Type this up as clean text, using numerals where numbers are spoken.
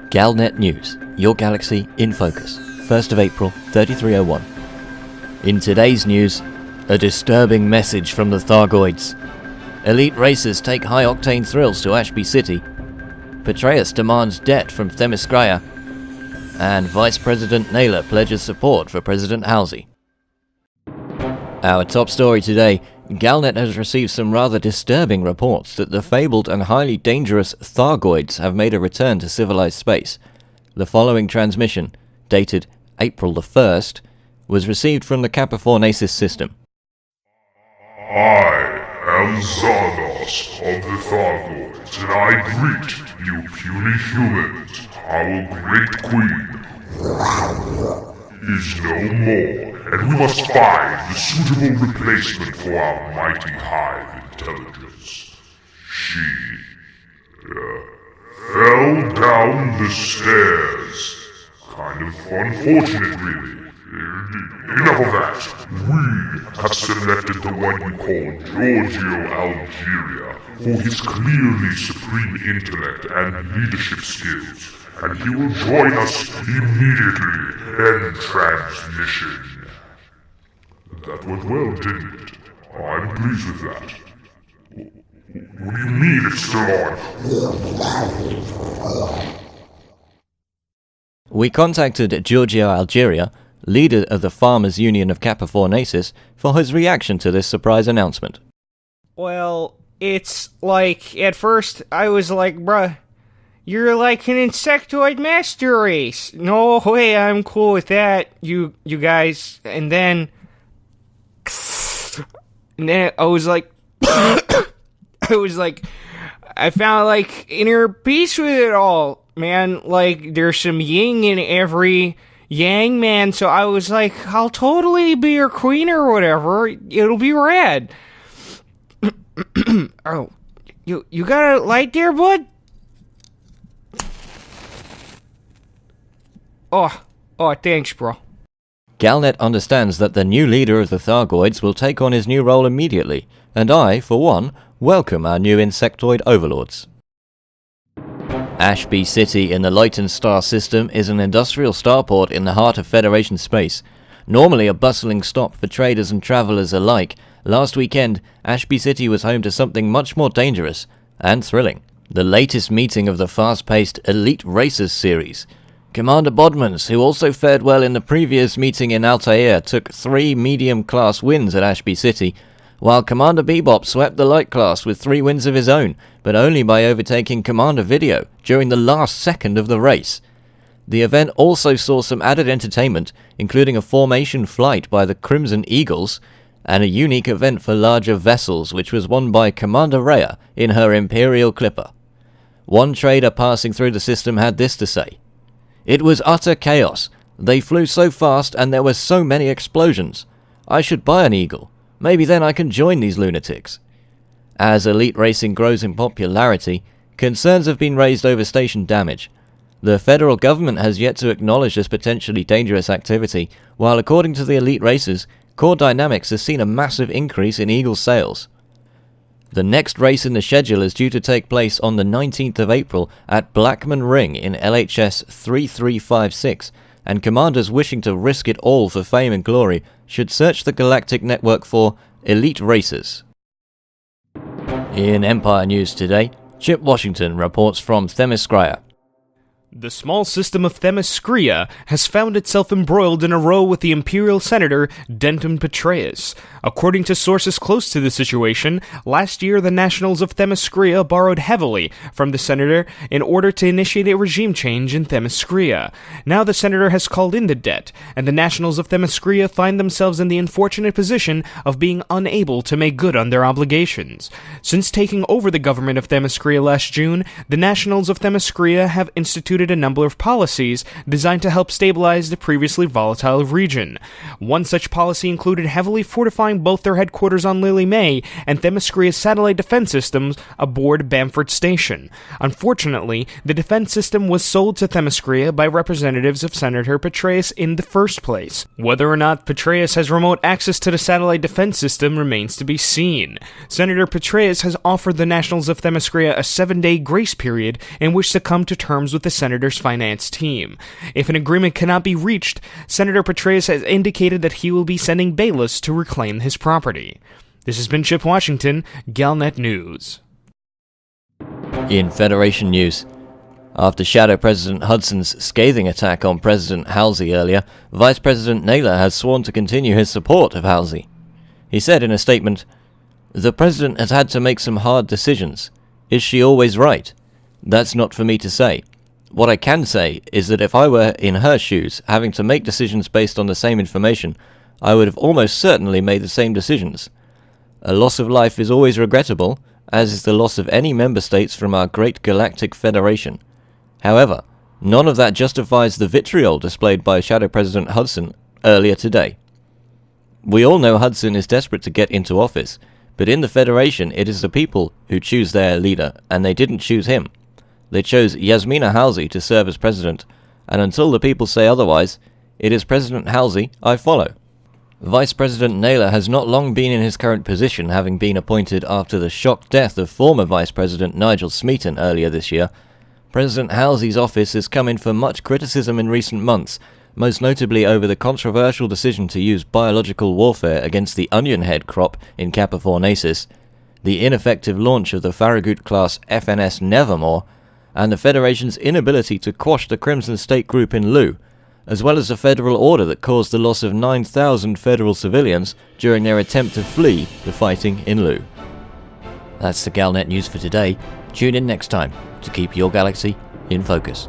Galnet News, your galaxy in focus, 1st of April, 3301. In today's news, a disturbing message from the Thargoids. Elite racers take high-octane thrills to Ashby City. Patreus demands debt from Themiscrya. And Vice President Naylor pledges support for President Halsey. Our top story today, Galnet has received some rather disturbing reports that the fabled and highly dangerous Thargoids have made a return to civilized space. The following transmission, dated April the 1st, was received from the Caprifornasis system. I am Zardos of the Thargoids, and I greet you puny humans. Our great queen is no more, and we must find the suitable replacement for our mighty hive intelligence. She fell down the stairs. Kind of unfortunate, really. Enough of that. We have selected the one you call Giorgio Algeria for his clearly supreme intellect and leadership skills, and he will join us immediately. End transmission. That went well, didn't it? I'm pleased with that. What do you mean it's still on? We contacted Giorgio Algeria, leader of the Farmers' Union of Caprifornasis, for his reaction to this surprise announcement. Well, it's like, at first, I was like, bruh, you're like an insectoid master race. No way, I'm cool with that, you guys. And then I was like, I found, like, inner peace with it all, man. Like, there's some yin in every yang, man, so I was like, I'll totally be your queen or whatever. It'll be rad. Oh, you got a light there, bud? Oh, thanks, bro. Galnet understands that the new leader of the Thargoids will take on his new role immediately, and I, for one, welcome our new insectoid overlords. Ashby City in the Leyton star system is an industrial starport in the heart of Federation space. Normally a bustling stop for traders and travelers alike, last weekend Ashby City was home to something much more dangerous and thrilling. The latest meeting of the fast-paced Elite Racers series. Commander Bodmans, who also fared well in the previous meeting in Altair, took 3 medium-class wins at Ashby City, while Commander Bebop swept the light class with 3 wins of his own, but only by overtaking Commander Video during the last second of the race. The event also saw some added entertainment, including a formation flight by the Crimson Eagles, and a unique event for larger vessels which was won by Commander Rhea in her Imperial Clipper. One trader passing through the system had this to say: "It was utter chaos. They flew so fast and there were so many explosions. I should buy an Eagle. Maybe then I can join these lunatics." As elite racing grows in popularity, concerns have been raised over station damage. The federal government has yet to acknowledge this potentially dangerous activity, while according to the elite racers, Core Dynamics has seen a massive increase in Eagle sales. The next race in the schedule is due to take place on the 19th of April at Blackman Ring in LHS 3356, and commanders wishing to risk it all for fame and glory should search the Galactic Network for Elite Racers. In Empire News today, Chip Washington reports from Themiscrya. The small system of Themiscrya has found itself embroiled in a row with the Imperial Senator Denton Patreus. According to sources close to the situation, last year the Nationals of Themiscrya borrowed heavily from the Senator in order to initiate a regime change in Themiscrya. Now the Senator has called in the debt, and the Nationals of Themiscrya find themselves in the unfortunate position of being unable to make good on their obligations. Since taking over the government of Themiscrya last June, the Nationals of Themiscrya have instituted a number of policies designed to help stabilize the previously volatile region. One such policy included heavily fortifying both their headquarters on Lily May and Themiscrya's satellite defense systems aboard Bamford Station. Unfortunately, the defense system was sold to Themiscrya by representatives of Senator Patreus in the first place. Whether or not Patreus has remote access to the satellite defense system remains to be seen. Senator Patreus has offered the Nationals of Themiscrya a 7-day grace period in which to come to terms with the Senator senator's finance team. If an agreement cannot be reached, Senator Patreus has indicated that he will be sending bailiffs to reclaim his property. This has been Chip Washington, Galnet News. In Federation news, after Shadow President Hudson's scathing attack on President Halsey earlier, Vice President Naylor has sworn to continue his support of Halsey. He said in a statement, "The President has had to make some hard decisions. Is she always right? That's not for me to say. What I can say is that if I were in her shoes, having to make decisions based on the same information, I would have almost certainly made the same decisions. A loss of life is always regrettable, as is the loss of any member states from our great galactic federation. However, none of that justifies the vitriol displayed by Shadow President Hudson earlier today. We all know Hudson is desperate to get into office, but in the Federation it is the people who choose their leader, and they didn't choose him. They chose Yasmina Halsey to serve as president, and until the people say otherwise, it is President Halsey I follow." Vice President Naylor has not long been in his current position, having been appointed after the shock death of former Vice President Nigel Smeaton earlier this year. President Halsey's office has come in for much criticism in recent months, most notably over the controversial decision to use biological warfare against the onion head crop in Kappa Fornacis, the ineffective launch of the Farragut-class FNS Nevermore, and the Federation's inability to quash the Crimson State group in Lu, as well as a federal order that caused the loss of 9,000 federal civilians during their attempt to flee the fighting in Lu. That's the Galnet news for today. Tune in next time to keep your galaxy in focus.